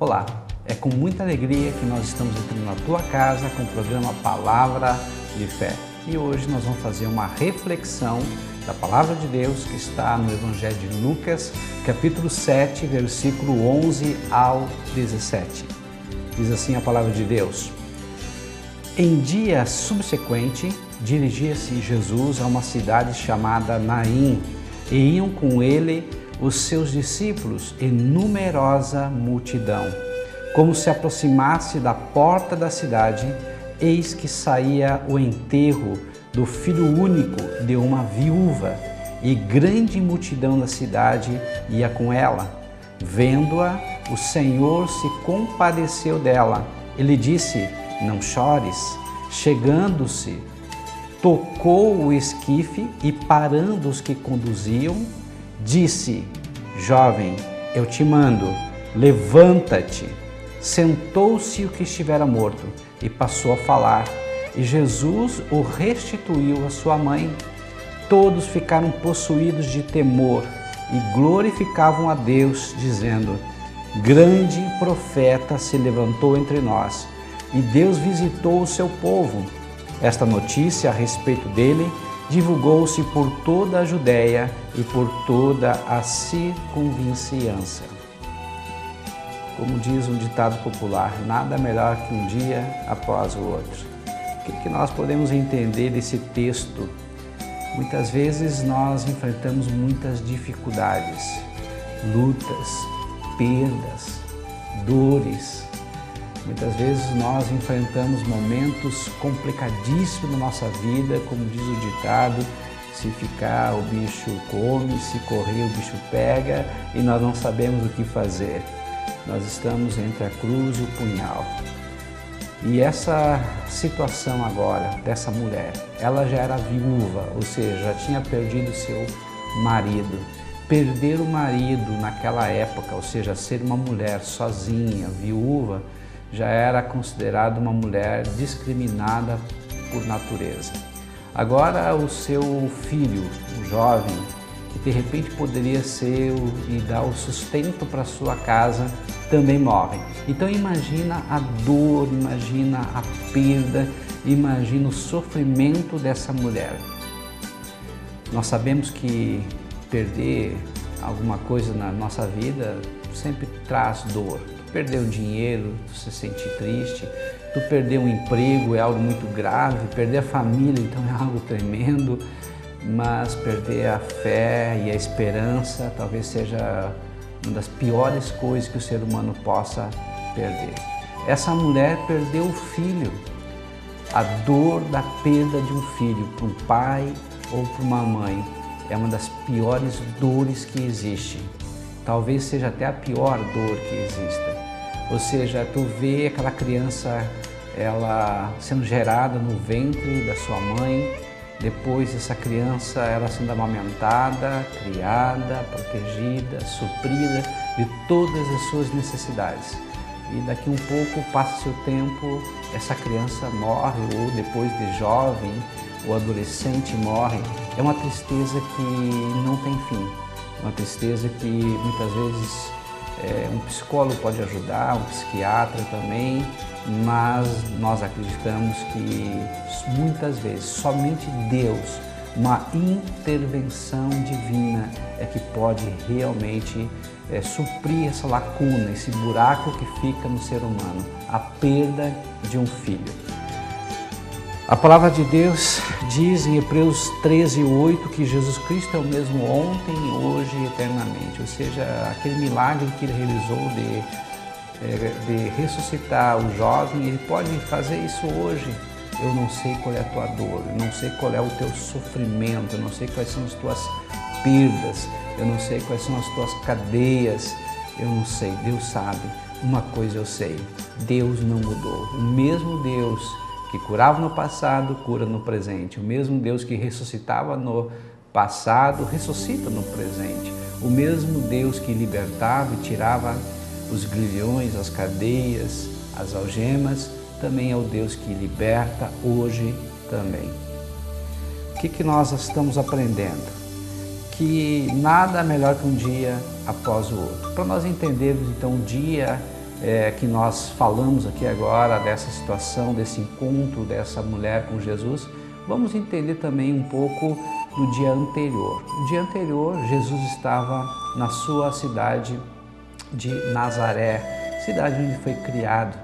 Olá, é com muita alegria que nós estamos entrando na tua casa com o programa Palavra de Fé. E hoje nós vamos fazer uma reflexão da Palavra de Deus que está no Evangelho de Lucas, capítulo 7, versículo 11 ao 17. Diz assim a Palavra de Deus: Em dia subsequente, dirigia-se Jesus a uma cidade chamada Naim, e iam com ele os seus discípulos e numerosa multidão. Como se aproximasse da porta da cidade, eis que saía o enterro do filho único de uma viúva, e grande multidão da cidade ia com ela. Vendo-a, o Senhor se compadeceu dela. Ele disse: Não chores. Chegando-se, tocou o esquife e, parando os que conduziam, disse: Jovem, eu te mando, levanta-te. Sentou-se o que estivera morto e passou a falar, e Jesus o restituiu à sua mãe. Todos ficaram possuídos de temor e glorificavam a Deus, dizendo: Grande profeta se levantou entre nós, e Deus visitou o seu povo. Esta notícia a respeito dele divulgou-se por toda a Judéia e por toda a circunvizinhança. Como diz um ditado popular, nada melhor que um dia após o outro. O que nós podemos entender desse texto? Muitas vezes nós enfrentamos muitas dificuldades, lutas, perdas, dores. Muitas vezes nós enfrentamos momentos complicadíssimos na nossa vida, como diz o ditado: se ficar o bicho come, se correr o bicho pega, e nós não sabemos o que fazer. Nós estamos entre a cruz e o punhal. E essa situação agora dessa mulher, ela já era viúva, ou seja, já tinha perdido seu marido. Perder o marido naquela época, ou seja, ser uma mulher sozinha, viúva, já era considerada uma mulher discriminada por natureza. Agora o seu filho, o jovem, que de repente poderia ser e dar o sustento para sua casa, também morre. Então imagina a dor, imagina a perda, imagina o sofrimento dessa mulher. Nós sabemos que perder alguma coisa na nossa vida sempre traz dor. Perder o dinheiro, tu se sente triste, tu perder um emprego é algo muito grave, perder a família então é algo tremendo, mas perder a fé e a esperança talvez seja uma das piores coisas que o ser humano possa perder. Essa mulher perdeu o filho, a dor da perda de um filho para um pai ou para uma mãe é uma das piores dores que existe, talvez seja até a pior dor que exista. Ou seja, tu vê aquela criança ela sendo gerada no ventre da sua mãe, depois essa criança ela sendo amamentada, criada, protegida, suprida de todas as suas necessidades. E daqui um pouco, passa-se o tempo, essa criança morre, ou depois de jovem, o adolescente morre. É uma tristeza que não tem fim, uma tristeza que muitas vezes um psicólogo pode ajudar, um psiquiatra também, mas nós acreditamos que muitas vezes somente Deus, uma intervenção divina é que pode realmente suprir essa lacuna, esse buraco que fica no ser humano, a perda de um filho. A Palavra de Deus diz em Hebreus 13:8 que Jesus Cristo é o mesmo ontem, hoje e eternamente. Ou seja, aquele milagre que Ele realizou de ressuscitar o jovem, Ele pode fazer isso hoje. Eu não sei qual é a tua dor, eu não sei qual é o teu sofrimento, eu não sei quais são as tuas perdas, eu não sei quais são as tuas cadeias, eu não sei, Deus sabe. Uma coisa eu sei, Deus não mudou. O mesmo Deus que curava no passado, cura no presente. O mesmo Deus que ressuscitava no passado, ressuscita no presente. O mesmo Deus que libertava e tirava os grilhões, as cadeias, as algemas, também é o Deus que liberta hoje também. O que nós estamos aprendendo? Que nada é melhor que um dia após o outro. Para nós entendermos então o dia que nós falamos aqui agora, dessa situação, desse encontro dessa mulher com Jesus, vamos entender também um pouco do dia anterior. No dia anterior, Jesus estava na sua cidade de Nazaré, cidade onde foi criado.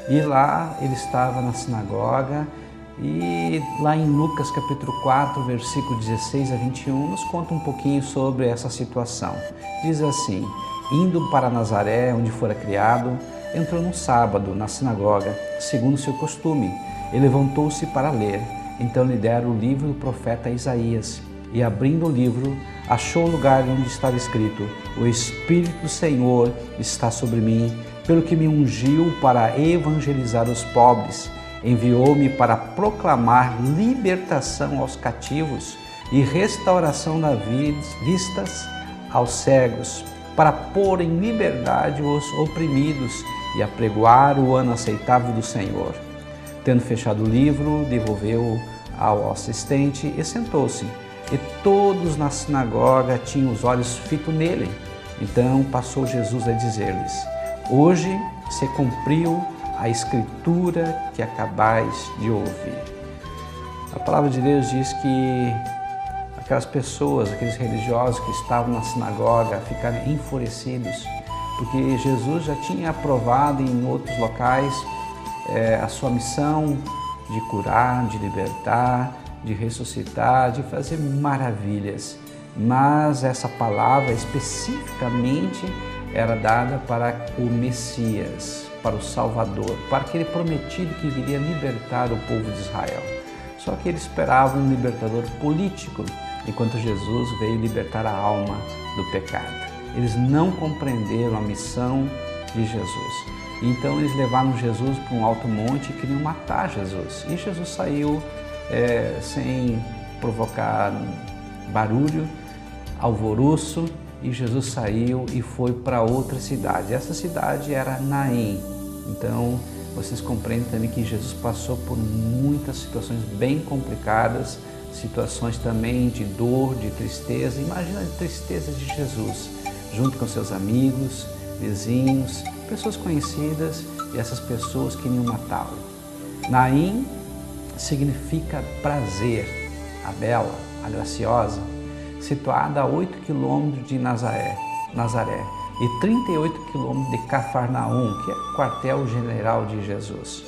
E lá ele estava na sinagoga, e lá em Lucas capítulo 4, versículo 16 a 21, nos conta um pouquinho sobre essa situação. Diz assim: indo para Nazaré, onde fora criado, entrou num sábado na sinagoga, segundo o seu costume, e levantou-se para ler. Então lhe deram o livro do profeta Isaías, e abrindo o livro, achou o lugar onde estava escrito: o Espírito do Senhor está sobre mim, pelo que me ungiu para evangelizar os pobres, enviou-me para proclamar libertação aos cativos e restauração das vistas aos cegos, para pôr em liberdade os oprimidos e apregoar o ano aceitável do Senhor. Tendo fechado o livro, devolveu-o ao assistente e sentou-se. E todos na sinagoga tinham os olhos fitos nele. Então passou Jesus a dizer-lhes: hoje se cumpriu a escritura que acabais de ouvir. A palavra de Deus diz que aquelas pessoas, aqueles religiosos que estavam na sinagoga ficaram enfurecidos, porque Jesus já tinha aprovado em outros locais a sua missão de curar, de libertar, de ressuscitar, de fazer maravilhas. Mas essa palavra especificamente era dada para o Messias, para o Salvador, para aquele prometido que viria libertar o povo de Israel. Só que eles esperavam um libertador político, enquanto Jesus veio libertar a alma do pecado. Eles não compreenderam a missão de Jesus. Então eles levaram Jesus para um alto monte e queriam matar Jesus. E Jesus saiu sem provocar barulho, alvoroço, e Jesus saiu e foi para outra cidade. Essa cidade era Naim. Então vocês compreendem também que Jesus passou por muitas situações bem complicadas, situações também de dor, de tristeza. Imagina a tristeza de Jesus, junto com seus amigos, vizinhos, pessoas conhecidas, e essas pessoas queriam matá-lo. Naim significa prazer, a bela, a graciosa, situada a 8 quilômetros de Nazaré e 38 quilômetros de Cafarnaum, que é o quartel-general de Jesus.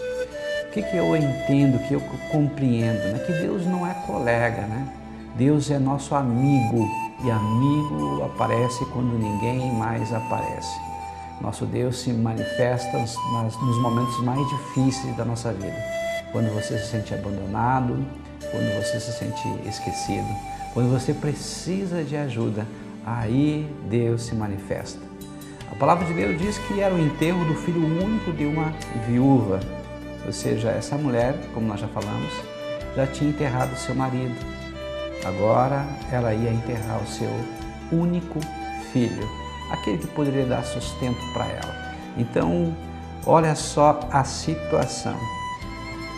O que eu entendo, que eu compreendo? Né? Que Deus não é colega, né? Deus é nosso amigo, e amigo aparece quando ninguém mais aparece. Nosso Deus se manifesta nos momentos mais difíceis da nossa vida. Quando você se sente abandonado, quando você se sente esquecido, quando você precisa de ajuda, aí Deus se manifesta. A palavra de Deus diz que era o enterro do filho único de uma viúva. Ou seja, essa mulher, como nós já falamos, já tinha enterrado seu marido. Agora ela ia enterrar o seu único filho, aquele que poderia dar sustento para ela. Então, olha só a situação.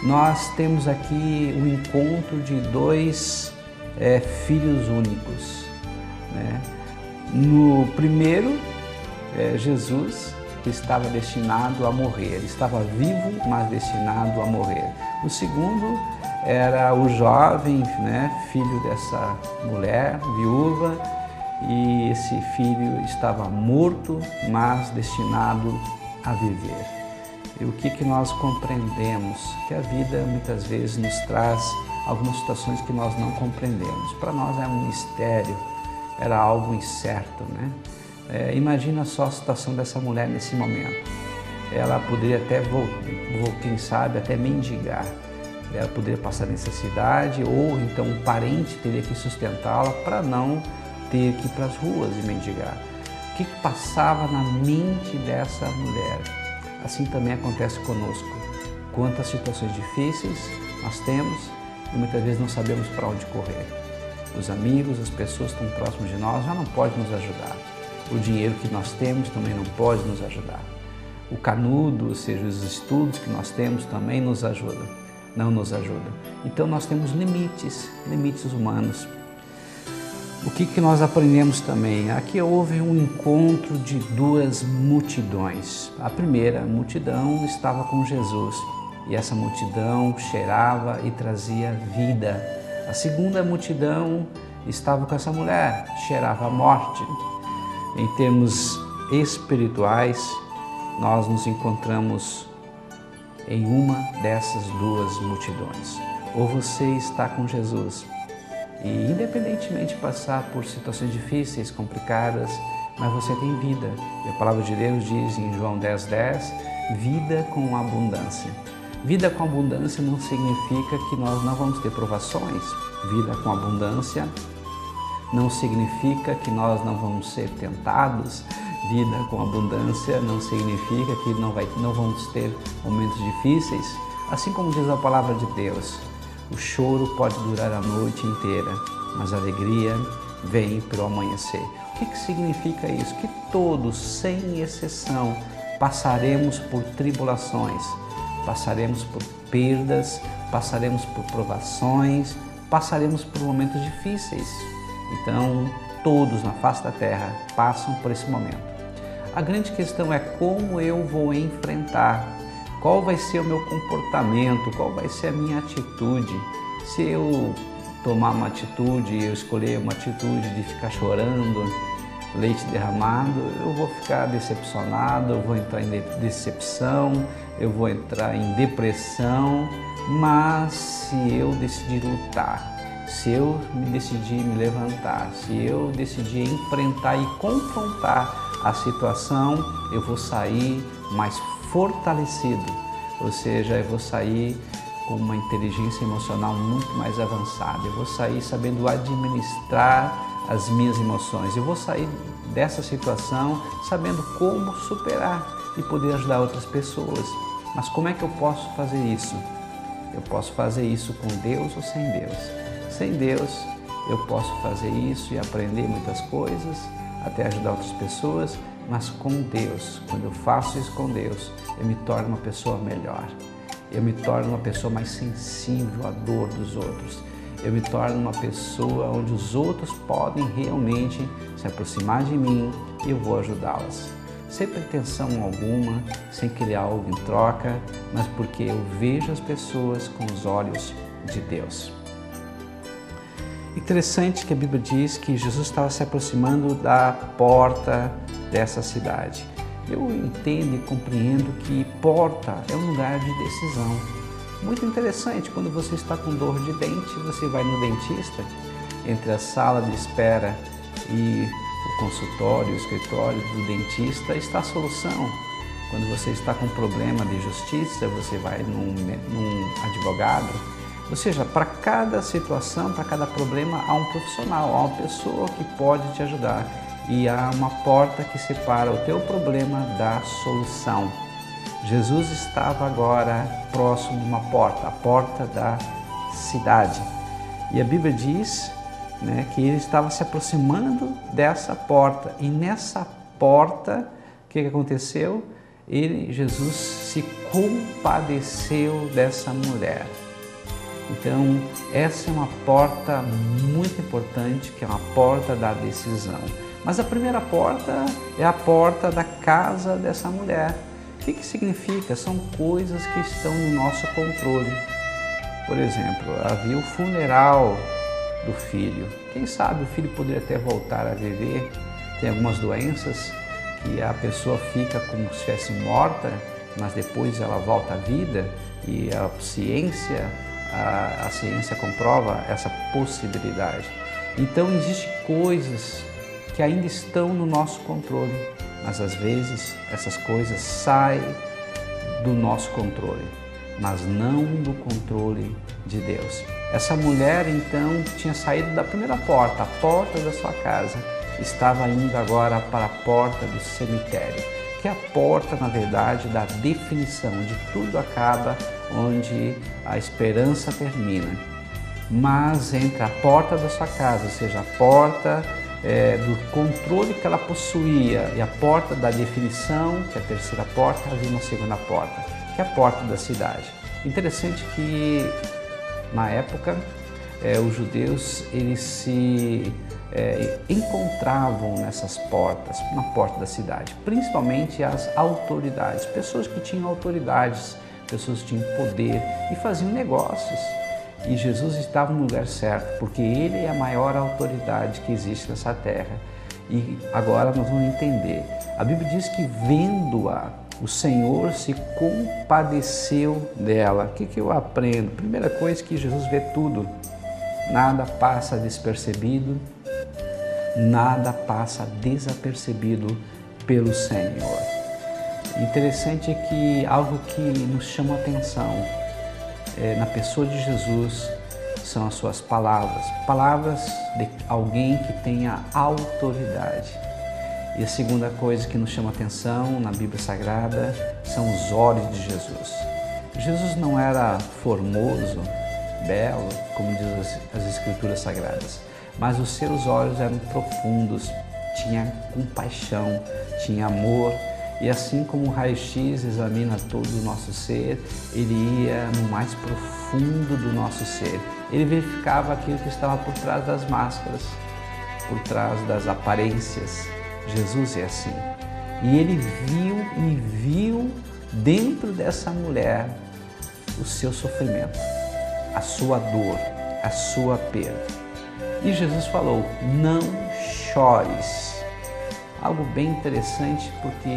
Nós temos aqui o encontro de dois filhos únicos, né? No primeiro, Jesus, que estava destinado a morrer. Ele estava vivo, mas destinado a morrer. O segundo era o jovem, né, filho dessa mulher, viúva, e esse filho estava morto, mas destinado a viver. E o que nós compreendemos? Que a vida muitas vezes nos traz algumas situações que nós não compreendemos. Para nós é um mistério, era algo incerto, né? Imagina só a situação dessa mulher nesse momento. Ela poderia até, quem sabe, até mendigar. Ela poderia passar necessidade, ou então um parente teria que sustentá-la para não ter que ir para as ruas e mendigar. O que passava na mente dessa mulher? Assim também acontece conosco. Quantas situações difíceis nós temos e muitas vezes não sabemos para onde correr. Os amigos, as pessoas que estão próximos de nós já não podem nos ajudar. O dinheiro que nós temos também não pode nos ajudar. O canudo, ou seja, os estudos que nós temos também não nos ajudam. Então nós temos limites humanos. O que nós aprendemos também? Aqui houve um encontro de duas multidões. A primeira multidão estava com Jesus e essa multidão cheirava e trazia vida. A segunda multidão estava com essa mulher, cheirava a morte. Em termos espirituais, nós nos encontramos em uma dessas duas multidões. Ou você está com Jesus e, independentemente de passar por situações difíceis, complicadas, mas você tem vida. E a palavra de Deus diz em João 10:10, vida com abundância. Vida com abundância não significa que nós não vamos ter provações. Vida com abundância não significa que nós não vamos ser tentados. Vida com abundância não significa que não vamos ter momentos difíceis. Assim como diz a palavra de Deus, o choro pode durar a noite inteira, mas a alegria vem pelo amanhecer. O que significa isso? Que todos, sem exceção, passaremos por tribulações, passaremos por perdas, passaremos por provações, passaremos por momentos difíceis. Então, todos na face da terra passam por esse momento. A grande questão é como eu vou enfrentar, qual vai ser o meu comportamento, qual vai ser a minha atitude. Se eu tomar uma atitude, eu escolher uma atitude de ficar chorando, leite derramado, eu vou ficar decepcionado, eu vou entrar em decepção, eu vou entrar em depressão. Mas se eu decidir lutar, se eu decidir me levantar, se eu decidir enfrentar e confrontar a situação, eu vou sair mais fortalecido, ou seja, eu vou sair com uma inteligência emocional muito mais avançada, eu vou sair sabendo administrar as minhas emoções, eu vou sair dessa situação sabendo como superar e poder ajudar outras pessoas. Mas como é que eu posso fazer isso? Eu posso fazer isso com Deus ou sem Deus? Sem Deus, eu posso fazer isso e aprender muitas coisas, até ajudar outras pessoas, mas com Deus, quando eu faço isso com Deus, eu me torno uma pessoa melhor. Eu me torno uma pessoa mais sensível à dor dos outros. Eu me torno uma pessoa onde os outros podem realmente se aproximar de mim e eu vou ajudá-las. Sem pretensão alguma, sem querer algo em troca, mas porque eu vejo as pessoas com os olhos de Deus. Interessante que a Bíblia diz que Jesus estava se aproximando da porta dessa cidade. Eu entendo e compreendo que porta é um lugar de decisão. Muito interessante, quando você está com dor de dente, você vai no dentista, entre a sala de espera e o consultório, o escritório do dentista, está a solução. Quando você está com problema de justiça, você vai num advogado. Ou seja, para cada situação, para cada problema, há um profissional, há uma pessoa que pode te ajudar. E há uma porta que separa o teu problema da solução. Jesus estava agora próximo de uma porta, a porta da cidade. E a Bíblia diz, que ele estava se aproximando dessa porta. E nessa porta, o que aconteceu? Jesus se compadeceu dessa mulher. Então, essa é uma porta muito importante, que é uma porta da decisão. Mas a primeira porta é a porta da casa dessa mulher. O que significa? São coisas que estão no nosso controle. Por exemplo, havia o funeral do filho. Quem sabe o filho poderia até voltar a viver. Tem algumas doenças que a pessoa fica como se estivesse morta, mas depois ela volta à vida, e a ciência comprova essa possibilidade. Então, existem coisas que ainda estão no nosso controle, mas às vezes essas coisas saem do nosso controle, mas não do controle de Deus. Essa mulher então tinha saído da primeira porta, a porta da sua casa, estava indo agora para a porta do cemitério, que é a porta, na verdade, da definição, onde tudo acaba, onde a esperança termina. Mas entre a porta da sua casa, ou seja, a porta do controle que ela possuía, e a porta da definição, que é a terceira porta, havia uma segunda porta, que é a porta da cidade. Interessante que na época os judeus eles se encontravam nessas portas, na porta da cidade, principalmente as autoridades, pessoas que tinham autoridades, pessoas que tinham poder e faziam negócios. E Jesus estava no lugar certo, porque Ele é a maior autoridade que existe nessa terra. E agora nós vamos entender. A Bíblia diz que vendo-a, o Senhor se compadeceu dela. O que eu aprendo? Primeira coisa, que Jesus vê tudo. Nada passa despercebido, nada passa desapercebido pelo Senhor. Interessante é que algo que nos chama a atenção na pessoa de Jesus são as suas palavras, palavras de alguém que tenha autoridade. E a segunda coisa que nos chama a atenção na Bíblia Sagrada são os olhos de Jesus. Jesus não era formoso, belo, como diz as Escrituras Sagradas, mas os seus olhos eram profundos, tinha compaixão, tinha amor. E assim como o raio-x examina todo o nosso ser, ele ia no mais profundo do nosso ser. Ele verificava aquilo que estava por trás das máscaras, por trás das aparências. Jesus é assim. E ele viu dentro dessa mulher o seu sofrimento, a sua dor, a sua perda. E Jesus falou: não chores. Algo bem interessante, porque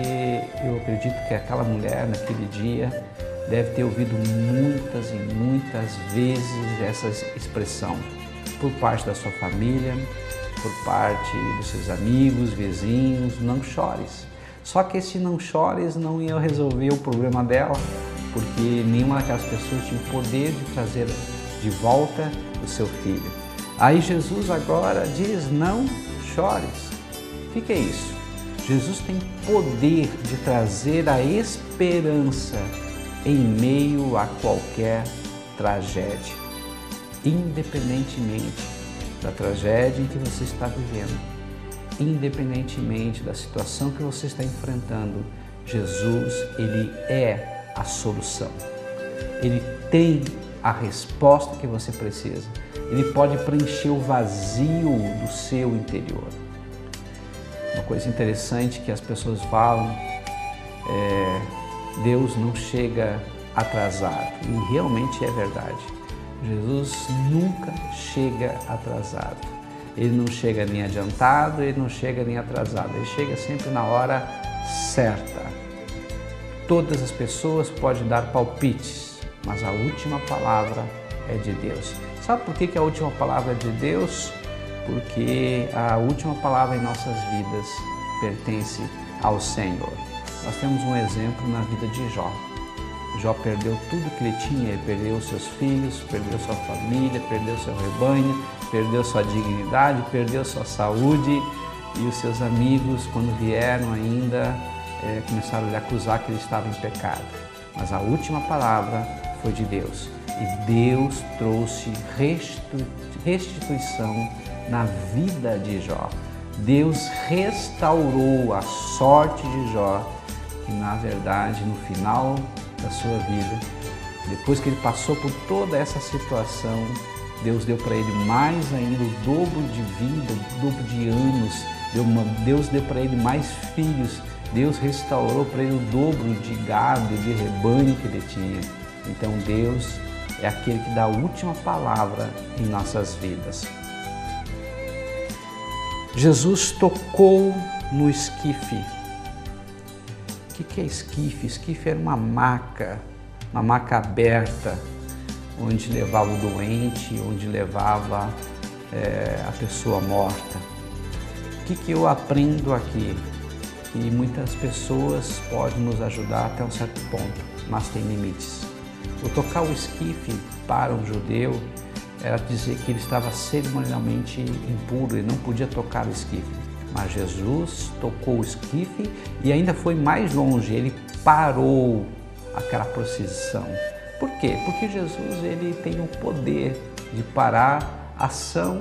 eu acredito que aquela mulher naquele dia deve ter ouvido muitas e muitas vezes essa expressão por parte da sua família, por parte dos seus amigos, vizinhos: não chores. Só que esse não chores não ia resolver o problema dela, porque nenhuma daquelas pessoas tinha o poder de trazer de volta o seu filho. Aí Jesus agora diz: não chores. O que é isso? Jesus tem poder de trazer a esperança em meio a qualquer tragédia, independentemente da tragédia em que você está vivendo, independentemente da situação que você está enfrentando. Jesus, Ele é a solução. Ele tem a resposta que você precisa. Ele pode preencher o vazio do seu interior. Uma coisa interessante que as pessoas falam Deus não chega atrasado. E realmente é verdade. Jesus nunca chega atrasado. Ele não chega nem adiantado, ele não chega nem atrasado. Ele chega sempre na hora certa. Todas as pessoas podem dar palpites, mas a última palavra é de Deus. Sabe por que a última palavra é de Deus? Porque a última palavra em nossas vidas pertence ao Senhor. Nós temos um exemplo na vida de Jó. Jó perdeu tudo que ele tinha, ele perdeu seus filhos, perdeu sua família, perdeu seu rebanho, perdeu sua dignidade, perdeu sua saúde, e os seus amigos, quando vieram ainda, começaram a lhe acusar que ele estava em pecado. Mas a última palavra foi de Deus, e Deus trouxe restituição na vida de Jó. Deus restaurou a sorte de Jó, que na verdade no final da sua vida, depois que ele passou por toda essa situação, Deus deu para ele mais ainda o dobro de vida, o dobro de anos. Deus deu para ele mais filhos. Deus restaurou para ele o dobro de gado, de rebanho que ele tinha. Então Deus é aquele que dá a última palavra em nossas vidas. Jesus tocou no esquife. O que é esquife? Esquife era uma maca aberta, onde levava o doente, onde levava a pessoa morta. O que eu aprendo aqui? Que muitas pessoas podem nos ajudar até um certo ponto, mas tem limites. O tocar o esquife para um judeu era dizer que ele estava cerimonialmente impuro, ele não podia tocar o esquife. Mas Jesus tocou o esquife e ainda foi mais longe, ele parou aquela procissão. Por quê? Porque Jesus ele tem o poder de parar a ação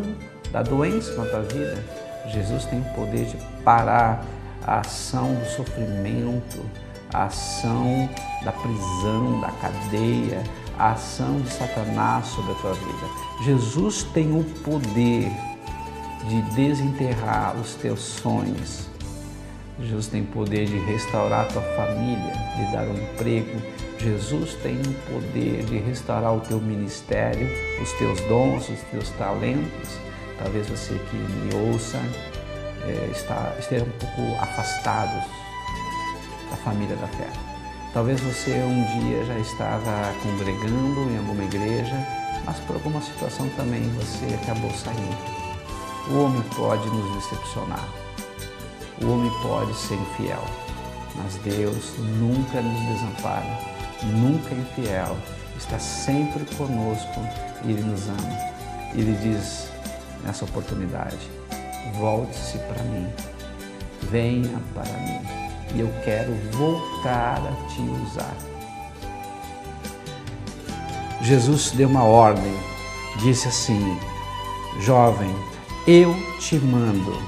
da doença na tua vida. Jesus tem o poder de parar a ação do sofrimento, a ação da prisão, da cadeia, a ação de Satanás sobre a tua vida. Jesus tem o poder de desenterrar os teus sonhos. Jesus tem poder de restaurar a tua família, de dar um emprego. Jesus tem o poder de restaurar o teu ministério, os teus dons, os teus talentos. Talvez você que me ouça esteja um pouco afastado da família da fé. Talvez você um dia já estava congregando em alguma igreja, mas por alguma situação também você acabou saindo. O homem pode nos decepcionar, o homem pode ser infiel, mas Deus nunca nos desampara, nunca é infiel, está sempre conosco e Ele nos ama. Ele diz nessa oportunidade: volte-se para mim, venha para mim, e eu quero voltar a te usar. Jesus deu uma ordem, disse assim: jovem, eu te mando,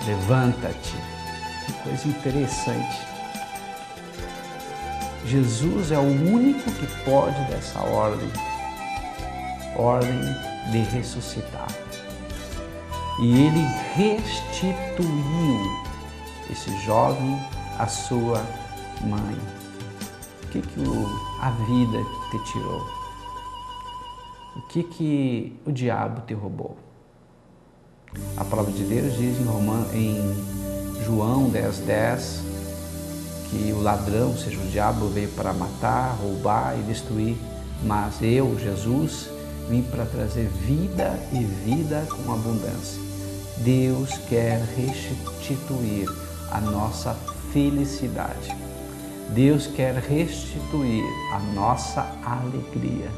levanta-te. Que coisa interessante. Jesus é o único que pode dar essa ordem de ressuscitar. E ele restituiu esse jovem à sua mãe. O que a vida te tirou? O que o diabo te roubou? A palavra de Deus diz em João 10:10 que o ladrão, ou seja, o diabo, veio para matar, roubar e destruir, mas eu, Jesus, vim para trazer vida e vida com abundância. Deus quer restituir a nossa felicidade. Deus quer restituir a nossa alegria.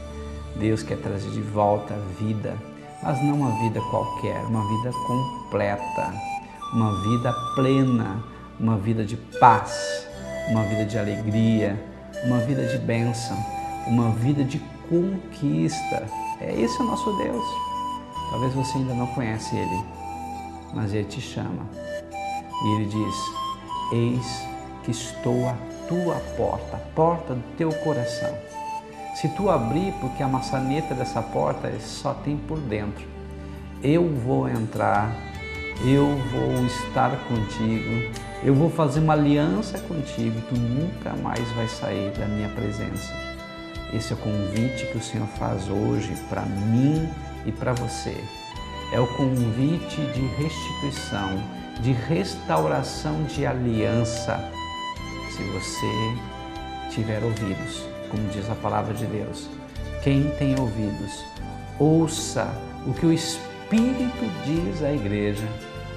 Deus quer trazer de volta a vida, mas não uma vida qualquer, uma vida completa, uma vida plena, uma vida de paz, uma vida de alegria, uma vida de bênção, uma vida de conquista. Esse é o nosso Deus. Talvez você ainda não conhece Ele, mas Ele te chama e Ele diz: eis que estou à tua porta, a porta do teu coração. Se tu abrir, porque a maçaneta dessa porta só tem por dentro, eu vou entrar, eu vou estar contigo, eu vou fazer uma aliança contigo, tu nunca mais vai sair da minha presença. Esse é o convite que o Senhor faz hoje para mim e para você. É o convite de restituição, de restauração de aliança. Se você tiver ouvidos, como diz a palavra de Deus, quem tem ouvidos, ouça o que o Espírito diz à igreja.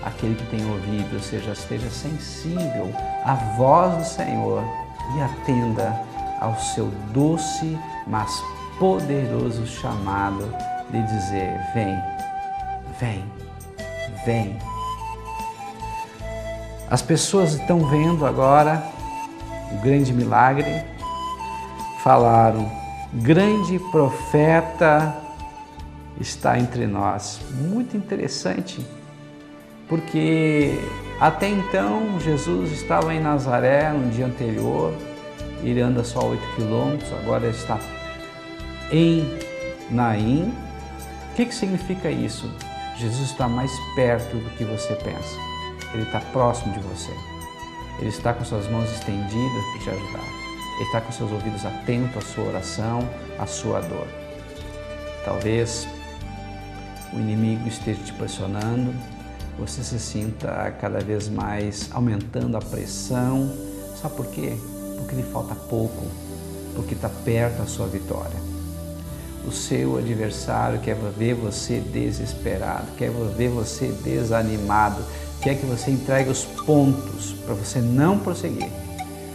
Aquele que tem ouvido, ou seja, esteja sensível à voz do Senhor e atenda ao seu doce, mas poderoso chamado de dizer: vem, vem, vem. As pessoas estão vendo agora o grande milagre, falaram: grande profeta está entre nós. Muito interessante, porque até então Jesus estava em Nazaré no dia anterior, ele anda só 8 quilômetros, agora ele está em Naim. O que significa isso? Jesus está mais perto do que você pensa, Ele está próximo de você, Ele está com suas mãos estendidas para te ajudar, Ele está com seus ouvidos atentos à sua oração, à sua dor. Talvez o inimigo esteja te pressionando, você se sinta cada vez mais aumentando a pressão. Sabe por quê? Porque lhe falta pouco, porque está perto a sua vitória. O seu adversário quer ver você desesperado, quer ver você desanimado, quer que você entregue os pontos para você não prosseguir.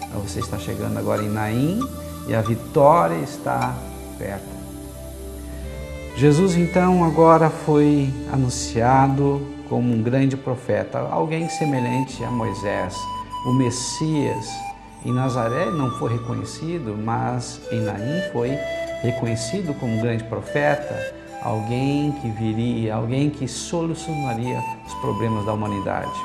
Mas você está chegando agora em Naim e a vitória está perto. Jesus então agora foi anunciado como um grande profeta, alguém semelhante a Moisés. O Messias em Nazaré não foi reconhecido, mas em Naim foi reconhecido como um grande profeta, alguém que viria, alguém que solucionaria os problemas da humanidade.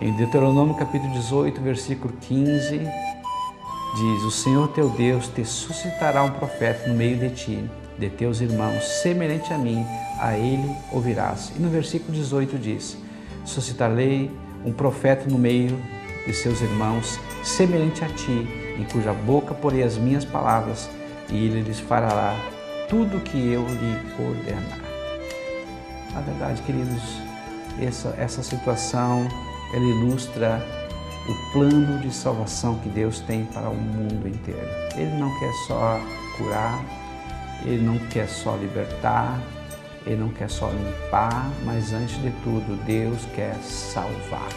Em Deuteronômio capítulo 18, versículo 15, diz: o Senhor teu Deus te suscitará um profeta no meio de ti, de teus irmãos, semelhante a mim, a ele ouvirás. E no versículo 18 diz: suscitarei um profeta no meio de seus irmãos, semelhante a ti, em cuja boca porei as minhas palavras, e ele lhes fará tudo o que eu lhe ordenar. Na verdade, queridos, essa situação, ela ilustra o plano de salvação que Deus tem para o mundo inteiro. Ele não quer só curar, Ele não quer só libertar, Ele não quer só limpar, mas antes de tudo, Deus quer salvar.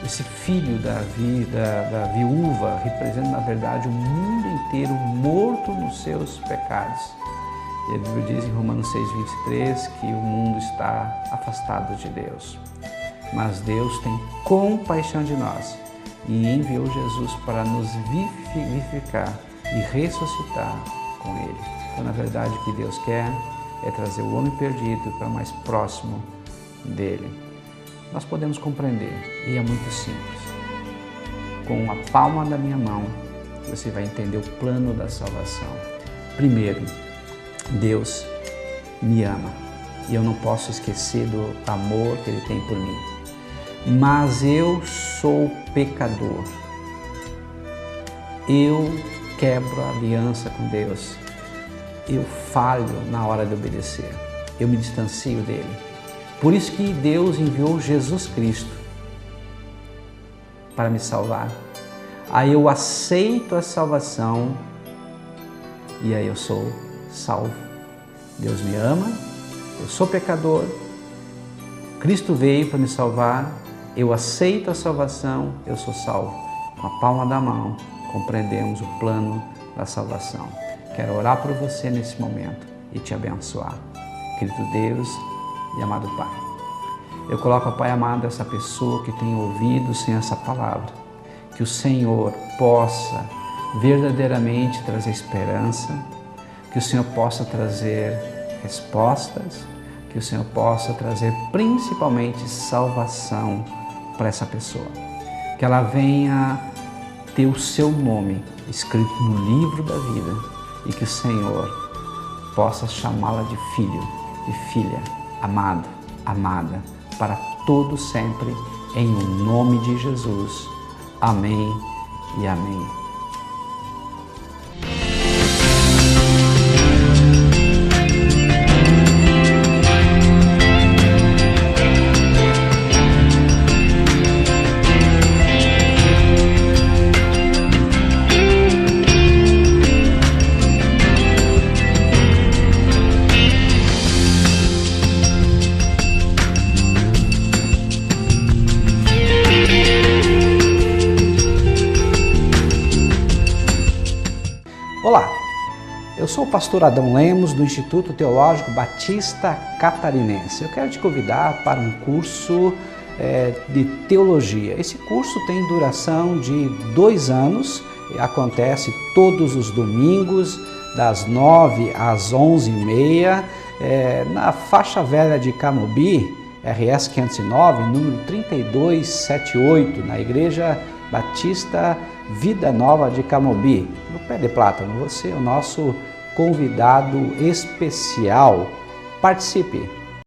Esse filho da viúva representa, na verdade, o mundo inteiro morto nos seus pecados. E a Bíblia diz em Romanos 6:23 que o mundo está afastado de Deus. Mas Deus tem compaixão de nós e enviou Jesus para nos vivificar e ressuscitar com Ele. Então, na verdade, o que Deus quer é trazer o homem perdido para mais próximo dEle. Nós podemos compreender, e é muito simples. Com a palma da minha mão, você vai entender o plano da salvação. Primeiro, Deus me ama e eu não posso esquecer do amor que Ele tem por mim. Mas eu sou pecador. Eu quebro a aliança com Deus. Eu falho na hora de obedecer. Eu me distancio dele. Por isso que Deus enviou Jesus Cristo para me salvar. Aí eu aceito a salvação e aí eu sou salvo. Deus me ama, eu sou pecador, Cristo veio para me salvar, eu aceito a salvação, eu sou salvo. Com a palma da mão, compreendemos o plano da salvação. Quero orar por você nesse momento e te abençoar. Querido Deus e amado Pai, eu coloco, Pai amado, essa pessoa que tem ouvido sem essa palavra, que o Senhor possa verdadeiramente trazer esperança, que o Senhor possa trazer respostas, que o Senhor possa trazer principalmente salvação para essa pessoa. Que ela venha ter o seu nome escrito no livro da vida e que o Senhor possa chamá-la de filho, de filha, amado, amada, para todo sempre, em nome de Jesus. Amém e amém. Olá, eu sou o pastor Adão Lemos do Instituto Teológico Batista Catarinense. Eu quero te convidar para um curso de teologia. Esse curso tem duração de 2 anos, acontece todos os domingos, das 9 às 11h30, na faixa velha de Camobi, RS 509, número 3278, na Igreja Batista Vida Nova de Camobi, no Pé de Plátano. Você é o nosso convidado especial. Participe!